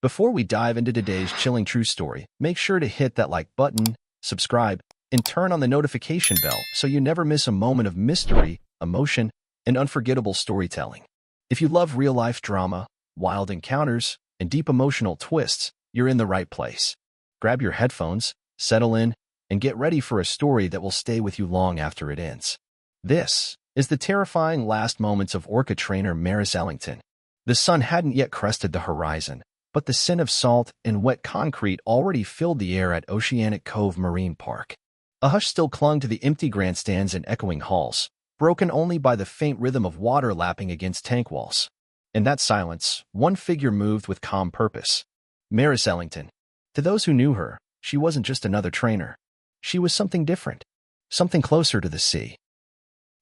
Before we dive into today's chilling true story, make sure to hit that like button, subscribe, and turn on the notification bell so you never miss a moment of mystery, emotion, and unforgettable storytelling. If you love real-life drama, wild encounters, and deep emotional twists, you're in the right place. Grab your headphones, settle in, and get ready for a story that will stay with you long after it ends. This is the terrifying last moments of Orca trainer Maris Ellington. The sun hadn't yet crested the horizon, but the scent of salt and wet concrete already filled the air at Oceanic Cove Marine Park. A hush still clung to the empty grandstands and echoing halls, broken only by the faint rhythm of water lapping against tank walls. In that silence, one figure moved with calm purpose. Maris Ellington. To those who knew her, she wasn't just another trainer. She was something different, something closer to the sea.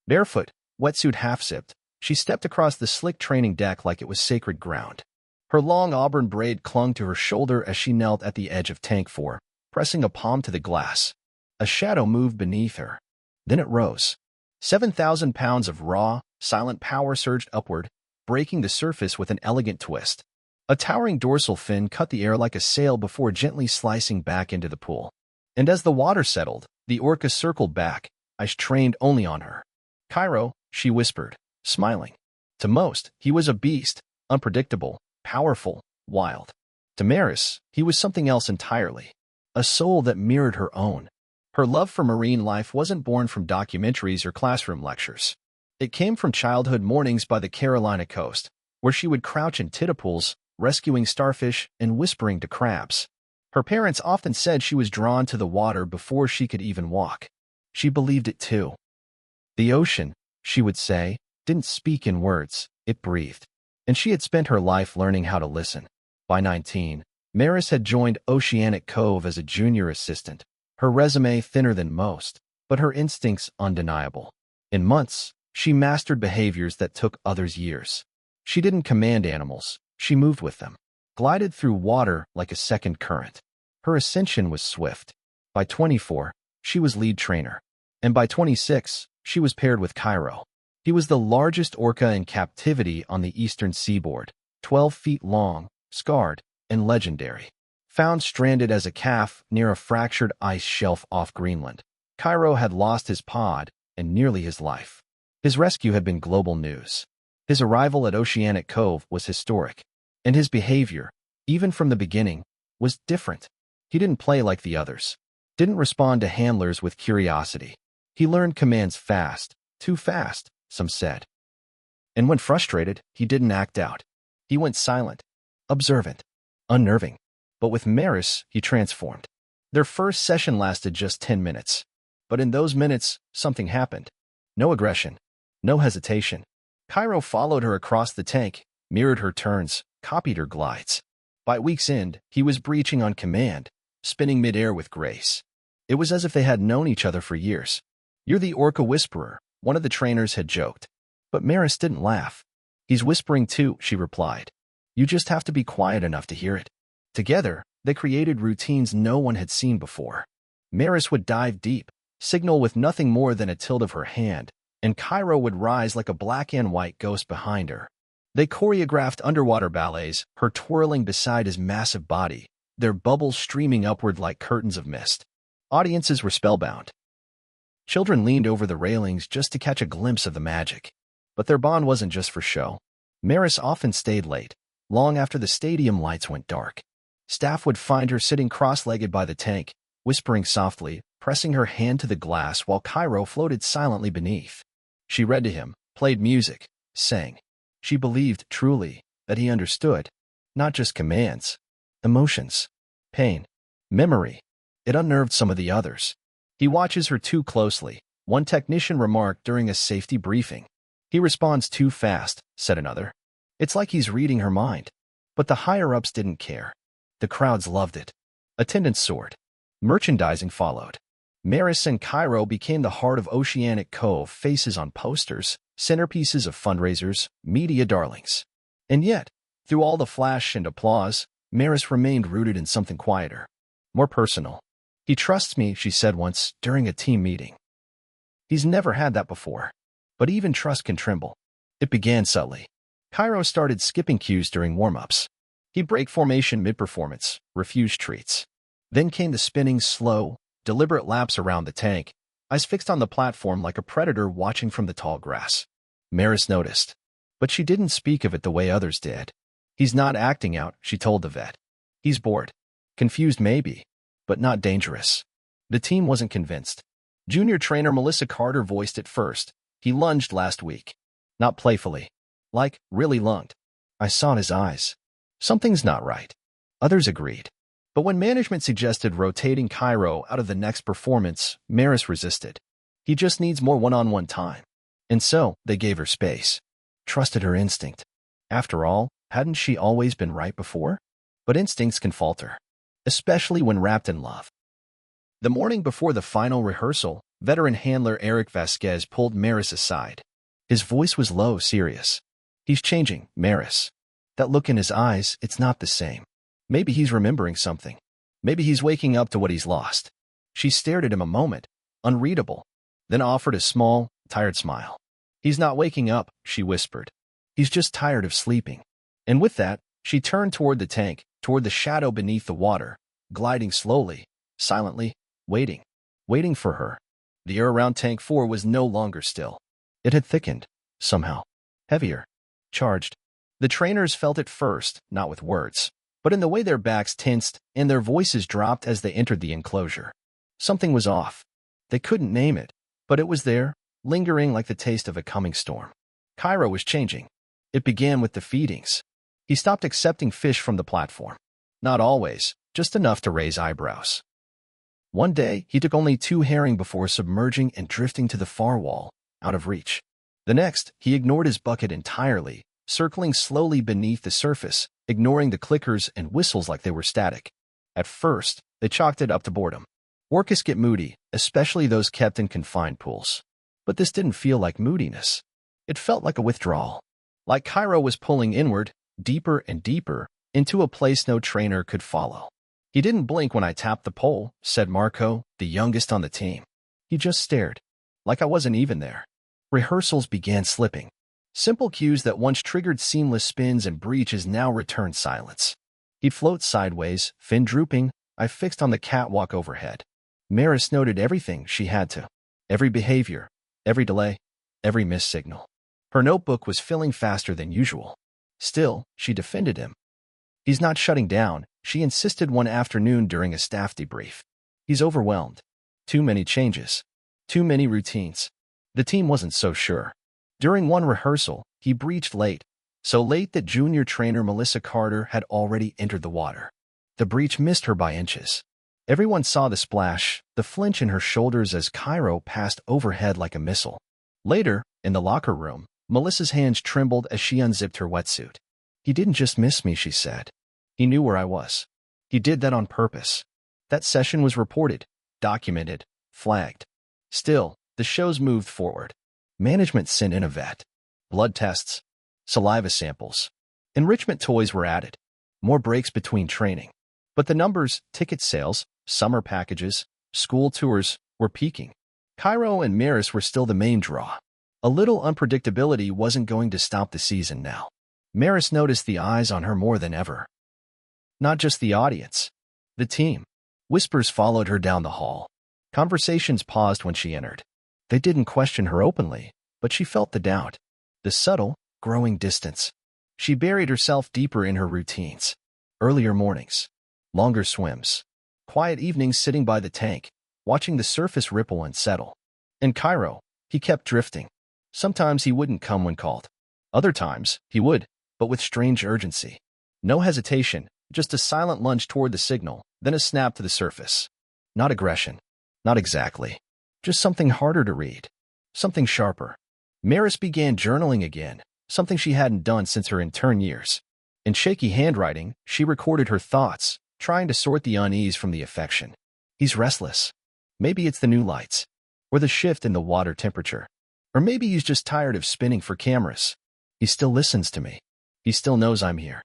Barefoot, wetsuit half-zipped, she stepped across the slick training deck like it was sacred ground. Her long auburn braid clung to her shoulder as she knelt at the edge of Tank 4, pressing a palm to the glass. A shadow moved beneath her. Then it rose. 7,000 pounds of raw, silent power surged upward, breaking the surface with an elegant twist. A towering dorsal fin cut the air like a sail before gently slicing back into the pool. And as the water settled, the Orca circled back, eyes trained only on her. "Kairo," she whispered, smiling. To most, he was a beast, unpredictable, powerful, wild. To Maris, he was something else entirely. A soul that mirrored her own. Her love for marine life wasn't born from documentaries or classroom lectures. It came from childhood mornings by the Carolina coast, where she would crouch in tidipools, rescuing starfish and whispering to crabs. Her parents often said she was drawn to the water before she could even walk. She believed it too. The ocean, she would say, didn't speak in words, it breathed. And she had spent her life learning how to listen. By 19, Maris had joined Oceanic Cove as a junior assistant, her resume thinner than most, but her instincts undeniable. In months, she mastered behaviors that took others years. She didn't command animals, she moved with them, glided through water like a second current. Her ascension was swift. By 24, she was lead trainer. And by 26, she was paired with Kairo. He was the largest orca in captivity on the eastern seaboard, 12 feet long, scarred, and legendary. Found stranded as a calf near a fractured ice shelf off Greenland, Kairo had lost his pod and nearly his life. His rescue had been global news. His arrival at Oceanic Cove was historic, and his behavior, even from the beginning, was different. He didn't play like the others, didn't respond to handlers with curiosity. He learned commands fast, too fast, some said. And when frustrated, he didn't act out. He went silent, observant, unnerving. But with Maris, he transformed. Their first session lasted just 10 minutes. But in those minutes, something happened. No aggression, no hesitation. Kairo followed her across the tank, mirrored her turns, copied her glides. By week's end, he was breaching on command, spinning midair with grace. It was as if they had known each other for years. "You're the Orca Whisperer," one of the trainers had joked. But Maris didn't laugh. "He's whispering too," she replied. "You just have to be quiet enough to hear it." Together, they created routines no one had seen before. Maris would dive deep, signal with nothing more than a tilt of her hand, and Kairo would rise like a black and white ghost behind her. They choreographed underwater ballets, her twirling beside his massive body, their bubbles streaming upward like curtains of mist. Audiences were spellbound. Children leaned over the railings just to catch a glimpse of the magic. But their bond wasn't just for show. Maris often stayed late, long after the stadium lights went dark. Staff would find her sitting cross-legged by the tank, whispering softly, pressing her hand to the glass while Kairo floated silently beneath. She read to him, played music, sang. She believed, truly, that he understood. Not just commands. Emotions. Pain. Memory. It unnerved some of the others. "He watches her too closely," one technician remarked during a safety briefing. "He responds too fast," said another. "It's like he's reading her mind." But the higher-ups didn't care. The crowds loved it. Attendance soared. Merchandising followed. Maris and Kairo became the heart of Oceanic Cove, faces on posters, centerpieces of fundraisers, media darlings. And yet, through all the flash and applause, Maris remained rooted in something quieter, more personal. "He trusts me," she said once during a team meeting. He's never had that before. But even trust can tremble. It began subtly. Kairo started skipping cues during warm-ups. He'd break formation mid-performance, refuse treats. Then came the spinning, slow, deliberate laps around the tank, eyes fixed on the platform like a predator watching from the tall grass. Maris noticed, but she didn't speak of it the way others did. He's not acting out, she told the vet. He's bored. Confused maybe, but not dangerous. The team wasn't convinced. Junior trainer Melissa Carter voiced it first. He lunged last week. Not playfully. Like, really lunged. I saw in his eyes. Something's not right. Others agreed. But when management suggested rotating Kairo out of the next performance, Maris resisted. He just needs more one-on-one time. And so, they gave her space. Trusted her instinct. After all, hadn't she always been right before? But instincts can falter, especially when wrapped in love. The morning before the final rehearsal, veteran handler Eric Vasquez pulled Maris aside. His voice was low, serious. He's changing, Maris. That look in his eyes, it's not the same. Maybe he's remembering something. Maybe he's waking up to what he's lost. She stared at him a moment, unreadable, then offered a small, tired smile. He's not waking up, she whispered. He's just tired of sleeping. And with that, she turned toward the tank, toward the shadow beneath the water, gliding slowly, silently, waiting for her. The air around Tank 4 was no longer still. It had thickened, somehow. Heavier. Charged. The trainers felt it first, not with words, but in the way their backs tensed and their voices dropped as they entered the enclosure. Something was off. They couldn't name it, but it was there, lingering like the taste of a coming storm. Kairo was changing. It began with the feedings. He stopped accepting fish from the platform. Not always, just enough to raise eyebrows. One day, he took only 2 herring before submerging and drifting to the far wall, out of reach. The next, he ignored his bucket entirely, circling slowly beneath the surface, ignoring the clickers and whistles like they were static. At first, they chalked it up to boredom. Orcas get moody, especially those kept in confined pools. But this didn't feel like moodiness. It felt like a withdrawal. Like Kairo was pulling inward, deeper and deeper, into a place no trainer could follow. He didn't blink when I tapped the pole, said Marco, the youngest on the team. He just stared, like I wasn't even there. Rehearsals began slipping. Simple cues that once triggered seamless spins and breaches now returned silence. He'd float sideways, fin drooping, I fixed on the catwalk overhead. Maris noted everything she had to. Every behavior, every delay, every missed signal. Her notebook was filling faster than usual. Still, she defended him. He's not shutting down, she insisted one afternoon during a staff debrief. He's overwhelmed. Too many changes. Too many routines. The team wasn't so sure. During one rehearsal, he breached late, so late that junior trainer Melissa Carter had already entered the water. The breach missed her by inches. Everyone saw the splash, the flinch in her shoulders as Kairo passed overhead like a missile. Later, in the locker room, Melissa's hands trembled as she unzipped her wetsuit. He didn't just miss me, she said. He knew where I was. He did that on purpose. That session was reported, documented, flagged. Still, the shows moved forward. Management sent in a vet. Blood tests. Saliva samples. Enrichment toys were added. More breaks between training. But the numbers, ticket sales, summer packages, school tours, were peaking. Kairo and Maris were still the main draw. A little unpredictability wasn't going to stop the season now. Maris noticed the eyes on her more than ever. Not just the audience. The team. Whispers followed her down the hall. Conversations paused when she entered. They didn't question her openly, but she felt the doubt. The subtle, growing distance. She buried herself deeper in her routines. Earlier mornings. Longer swims. Quiet evenings sitting by the tank, watching the surface ripple and settle. In Kairo, he kept drifting. Sometimes he wouldn't come when called. Other times, he would, but with strange urgency. No hesitation, just a silent lunge toward the signal, then a snap to the surface. Not aggression. Not exactly. Just something harder to read. Something sharper. Maris began journaling again, something she hadn't done since her intern years. In shaky handwriting, she recorded her thoughts, trying to sort the unease from the affection. He's restless. Maybe it's the new lights. Or the shift in the water temperature. Or maybe he's just tired of spinning for cameras. He still listens to me. He still knows I'm here.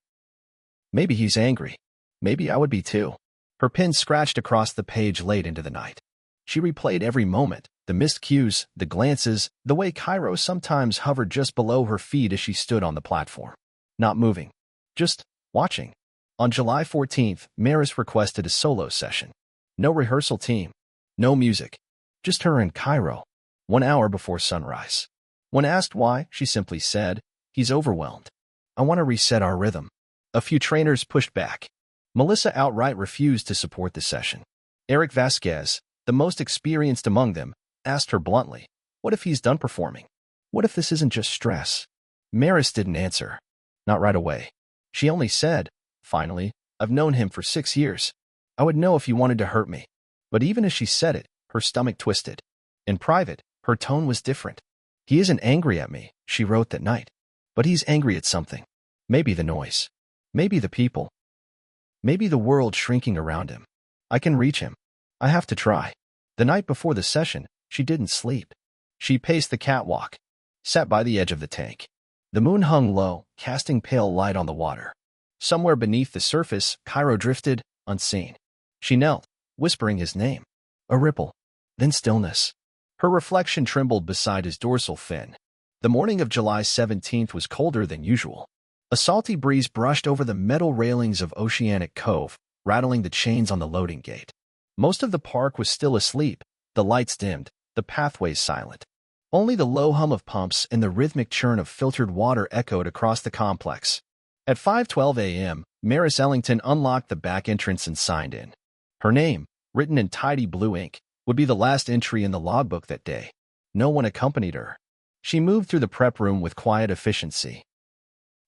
Maybe he's angry. Maybe I would be too. Her pen scratched across the page late into the night. She replayed every moment, the missed cues, the glances, the way Kairo sometimes hovered just below her feet as she stood on the platform. Not moving. Just watching. On July 14th, Maris requested a solo session. No rehearsal team. No music. Just her and Kairo. 1 hour before sunrise. When asked why, she simply said, "He's overwhelmed. I want to reset our rhythm." A few trainers pushed back. Melissa outright refused to support the session. Eric Vasquez, the most experienced among them, asked her bluntly, "What if he's done performing? What if this isn't just stress?" Maris didn't answer. Not right away. She only said, "Finally, I've known him for 6 years. I would know if he wanted to hurt me." But even as she said it, her stomach twisted. In private, her tone was different. "He isn't angry at me," she wrote that night. "But he's angry at something. Maybe the noise. Maybe the people. Maybe the world shrinking around him. I can reach him. I have to try." The night before the session, she didn't sleep. She paced the catwalk, sat by the edge of the tank. The moon hung low, casting pale light on the water. Somewhere beneath the surface, Kairo drifted, unseen. She knelt, whispering his name. A ripple, then stillness. Her reflection trembled beside his dorsal fin. The morning of July 17th was colder than usual. A salty breeze brushed over the metal railings of Oceanic Cove, rattling the chains on the loading gate. Most of the park was still asleep, the lights dimmed, the pathways silent. Only the low hum of pumps and the rhythmic churn of filtered water echoed across the complex. At 5:12 a.m., Maris Ellington unlocked the back entrance and signed in. Her name, written in tidy blue ink, would be the last entry in the logbook that day. No one accompanied her. She moved through the prep room with quiet efficiency.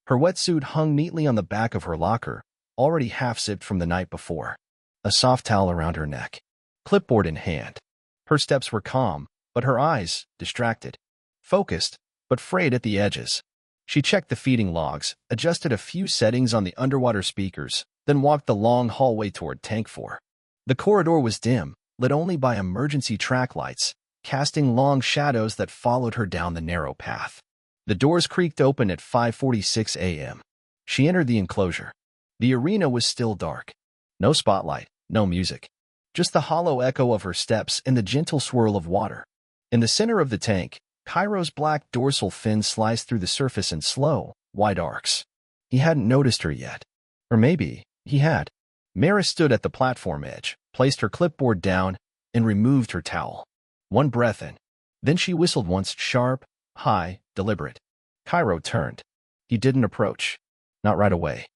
Her wetsuit hung neatly on the back of her locker, already half-zipped from the night before. A soft towel around her neck. Clipboard in hand. Her steps were calm, but her eyes, distracted. Focused, but frayed at the edges. She checked the feeding logs, adjusted a few settings on the underwater speakers, then walked the long hallway toward Tank 4. The corridor was dim, lit only by emergency track lights, casting long shadows that followed her down the narrow path. The doors creaked open at 5:46 a.m. She entered the enclosure. The arena was still dark. No spotlight, no music. Just the hollow echo of her steps and the gentle swirl of water. In the center of the tank, Kairo's black dorsal fin sliced through the surface in slow, wide arcs. He hadn't noticed her yet. Or maybe he had. Maris stood at the platform edge, placed her clipboard down, and removed her towel. One breath in. Then she whistled once, sharp, high, deliberate. Kairo turned. He didn't approach. Not right away.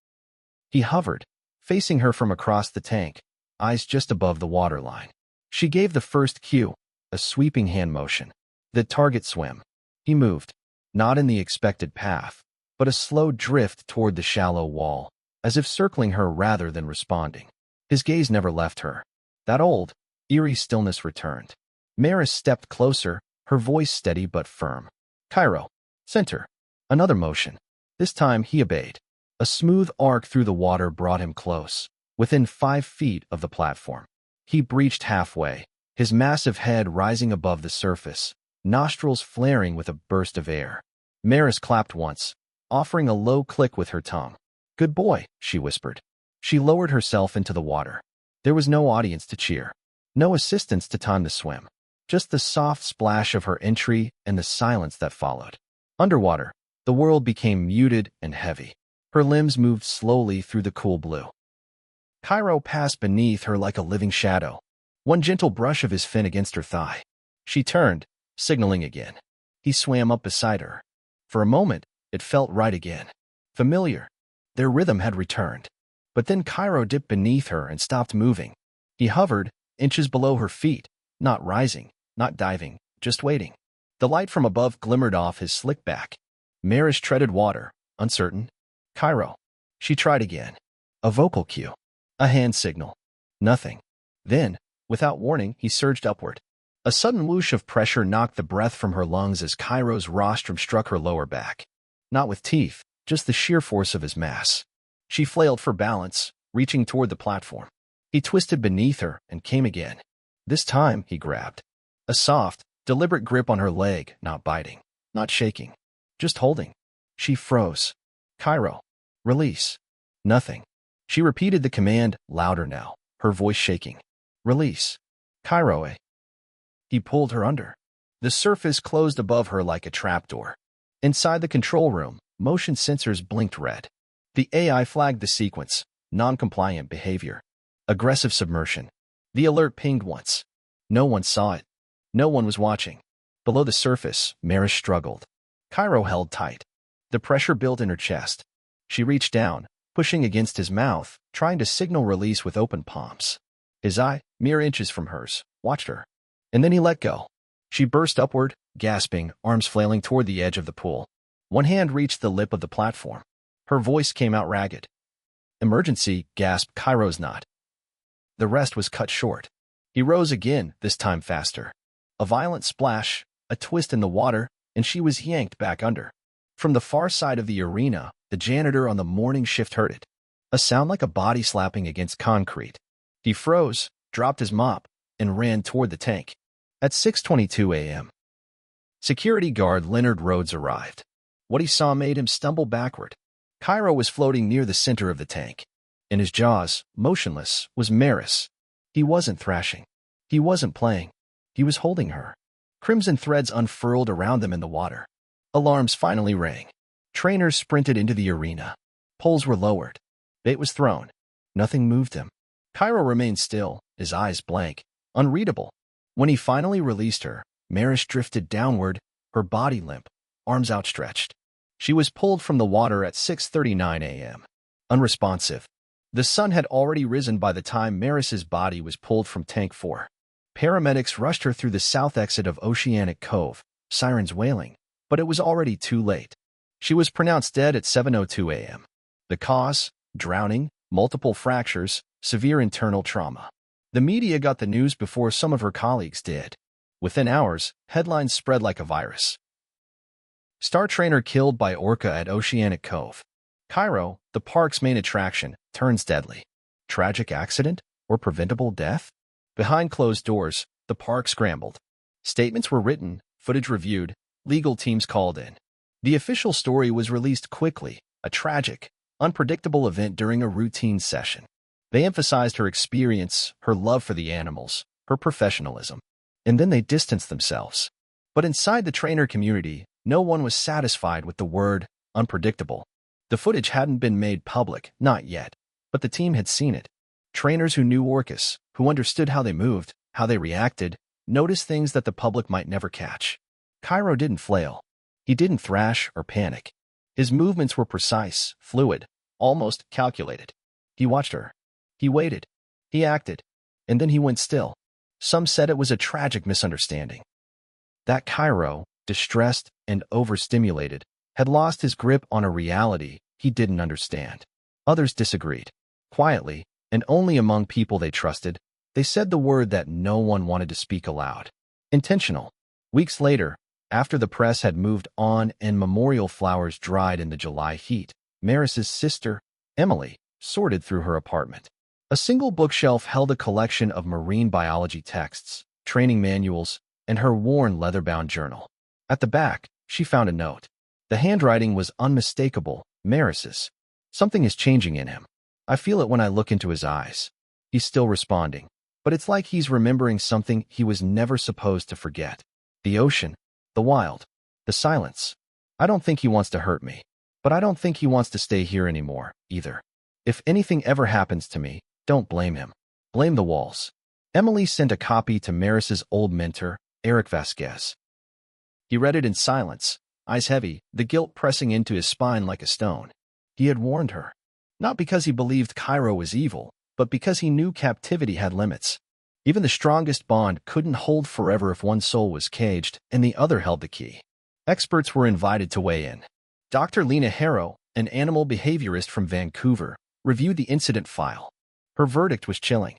He hovered, facing her from across the tank, eyes just above the waterline. She gave the first cue, a sweeping hand motion. The target swim. He moved, not in the expected path, but a slow drift toward the shallow wall, as if circling her rather than responding. His gaze never left her. That old, eerie stillness returned. Maris stepped closer, her voice steady but firm. "Kairo, center." Another motion. This time he obeyed. A smooth arc through the water brought him close, within 5 feet of the platform. He breached halfway, his massive head rising above the surface, nostrils flaring with a burst of air. Maris clapped once, offering a low click with her tongue. "Good boy," she whispered. She lowered herself into the water. There was no audience to cheer, no assistants to time the swim, just the soft splash of her entry and the silence that followed. Underwater, the world became muted and heavy. Her limbs moved slowly through the cool blue. Kairo passed beneath her like a living shadow, one gentle brush of his fin against her thigh. She turned, signaling again. He swam up beside her. For a moment, it felt right again. Familiar. Their rhythm had returned. But then Kairo dipped beneath her and stopped moving. He hovered, inches below her feet, not rising, not diving, just waiting. The light from above glimmered off his slick back. Maris treaded water, uncertain. "Kairo." She tried again. A vocal cue. A hand signal. Nothing. Then, without warning, he surged upward. A sudden whoosh of pressure knocked the breath from her lungs as Kairo's rostrum struck her lower back. Not with teeth, just the sheer force of his mass. She flailed for balance, reaching toward the platform. He twisted beneath her and came again. This time, he grabbed. A soft, deliberate grip on her leg, not biting, not shaking, just holding. She froze. "Kairo. Release." Nothing. She repeated the command, louder now, her voice shaking. "Release. Kairo." He pulled her under. The surface closed above her like a trapdoor. Inside the control room, motion sensors blinked red. The AI flagged the sequence, non-compliant behavior, aggressive submersion. The alert pinged once. No one saw it. No one was watching. Below the surface, Maris struggled. Kairo held tight. The pressure built in her chest. She reached down, pushing against his mouth, trying to signal release with open palms. His eye, mere inches from hers, watched her. And then he let go. She burst upward, gasping, arms flailing toward the edge of the pool. One hand reached the lip of the platform. Her voice came out ragged. "Emergency," gasped Kairo's knot. The rest was cut short. He rose again, this time faster. A violent splash, a twist in the water, and she was yanked back under. From the far side of the arena, the janitor on the morning shift heard it. A sound like a body slapping against concrete. He froze, dropped his mop, and ran toward the tank. At 6:22 a.m., security guard Leonard Rhodes arrived. What he saw made him stumble backward. Kairo was floating near the center of the tank. In his jaws, motionless, was Maris. He wasn't thrashing. He wasn't playing. He was holding her. Crimson threads unfurled around them in the water. Alarms finally rang. Trainers sprinted into the arena. Poles were lowered. Bait was thrown. Nothing moved him. Kairo remained still, his eyes blank, unreadable. When he finally released her, Maris drifted downward, her body limp, arms outstretched. She was pulled from the water at 6:39 a.m. Unresponsive. The sun had already risen by the time Maris's body was pulled from Tank 4. Paramedics rushed her through the south exit of Oceanic Cove, sirens wailing, but it was already too late. She was pronounced dead at 7:02 a.m. The cause? Drowning, multiple fractures, severe internal trauma. The media got the news before some of her colleagues did. Within hours, headlines spread like a virus. Star trainer killed by Orca at Oceanic Cove. Kairo, the park's main attraction, turns deadly. Tragic accident or preventable death? Behind closed doors, the park scrambled. Statements were written, footage reviewed, legal teams called in. The official story was released quickly, a tragic, unpredictable event during a routine session. They emphasized her experience, her love for the animals, her professionalism. And then they distanced themselves. But inside the trainer community, no one was satisfied with the word unpredictable. The footage hadn't been made public, not yet, but the team had seen it. Trainers who knew orcas, who understood how they moved, how they reacted, noticed things that the public might never catch. Kairo didn't flail. He didn't thrash or panic. His movements were precise, fluid, almost calculated. He watched her. He waited. He acted. And then he went still. Some said it was a tragic misunderstanding. That Kairo, distressed and overstimulated, had lost his grip on a reality he didn't understand. Others disagreed. Quietly, and only among people they trusted, they said the word that no one wanted to speak aloud. Intentional. Weeks later, after the press had moved on and memorial flowers dried in the July heat, Maris's sister, Emily, sorted through her apartment. A single bookshelf held a collection of marine biology texts, training manuals, and her worn leather-bound journal. At the back, she found a note. The handwriting was unmistakable, Maris's. "Something is changing in him. I feel it when I look into his eyes. He's still responding, but it's like he's remembering something he was never supposed to forget. The ocean, the wild, the silence. I don't think he wants to hurt me, but I don't think he wants to stay here anymore, either. If anything ever happens to me, don't blame him. Blame the walls." Emily sent a copy to Maris's old mentor, Eric Vasquez. He read it in silence, eyes heavy, the guilt pressing into his spine like a stone. He had warned her. Not because he believed Kairo was evil, but because he knew captivity had limits. Even the strongest bond couldn't hold forever if one soul was caged and the other held the key. Experts were invited to weigh in. Dr. Lena Harrow, an animal behaviorist from Vancouver, reviewed the incident file. Her verdict was chilling.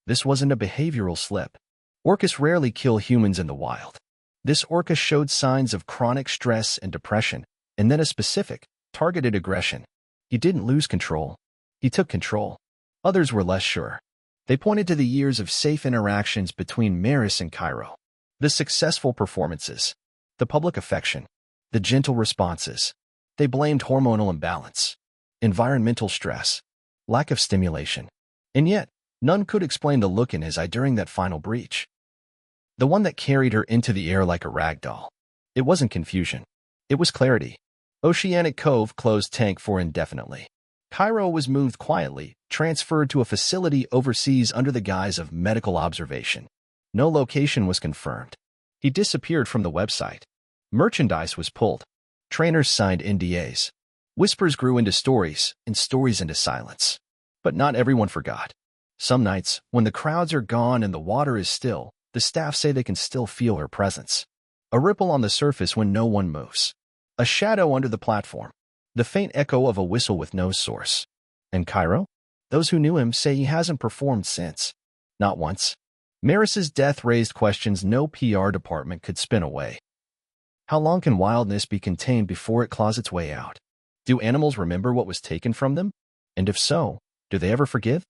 This wasn't a behavioral slip. Orcas rarely kill humans in the wild. This orca showed signs of chronic stress and depression, and then a specific, targeted aggression. He didn't lose control. He took control. Others were less sure. They pointed to the years of safe interactions between Maris and Kairo. The successful performances. The public affection. The gentle responses. They blamed hormonal imbalance. Environmental stress. Lack of stimulation. And yet, none could explain the look in his eye during that final breach. The one that carried her into the air like a rag doll. It wasn't confusion. It was clarity. Oceanic Cove closed Tank 4 indefinitely. Kairo was moved quietly, transferred to a facility overseas under the guise of medical observation. No location was confirmed. He disappeared from the website. Merchandise was pulled. Trainers signed NDAs. Whispers grew into stories, and stories into silence. But not everyone forgot. Some nights, when the crowds are gone and the water is still, the staff say they can still feel her presence. A ripple on the surface when no one moves. A shadow under the platform. The faint echo of a whistle with no source. And Kairo? Those who knew him say he hasn't performed since. Not once. Maris's death raised questions no PR department could spin away. How long can wildness be contained before it claws its way out? Do animals remember what was taken from them? And if so, do they ever forgive?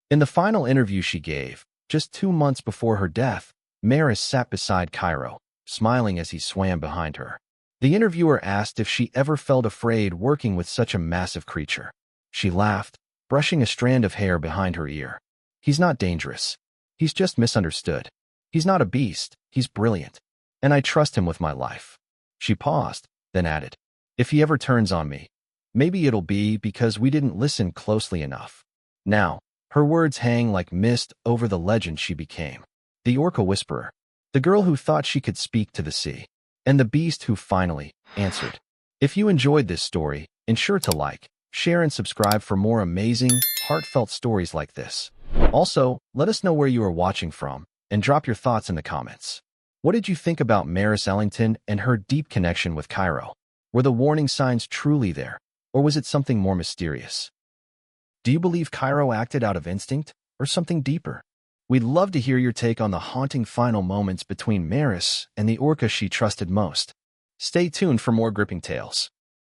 In the final interview she gave, just 2 months before her death, Maris sat beside Kairo, smiling as he swam behind her. The interviewer asked if she ever felt afraid working with such a massive creature. She laughed, brushing a strand of hair behind her ear. He's not dangerous. He's just misunderstood. He's not a beast, he's brilliant. And I trust him with my life. She paused, then added, if he ever turns on me, maybe it'll be because we didn't listen closely enough. Now, her words hang like mist over the legend she became. The Orca Whisperer. The girl who thought she could speak to the sea. And the beast who finally answered. If you enjoyed this story, ensure to like, share, and subscribe for more amazing, heartfelt stories like this. Also, let us know where you are watching from, and drop your thoughts in the comments. What did you think about Maris Ellington and her deep connection with Kairo? Were the warning signs truly there, or was it something more mysterious? Do you believe Kairo acted out of instinct, or something deeper? We'd love to hear your take on the haunting final moments between Maris and the orca she trusted most. Stay tuned for more gripping tales.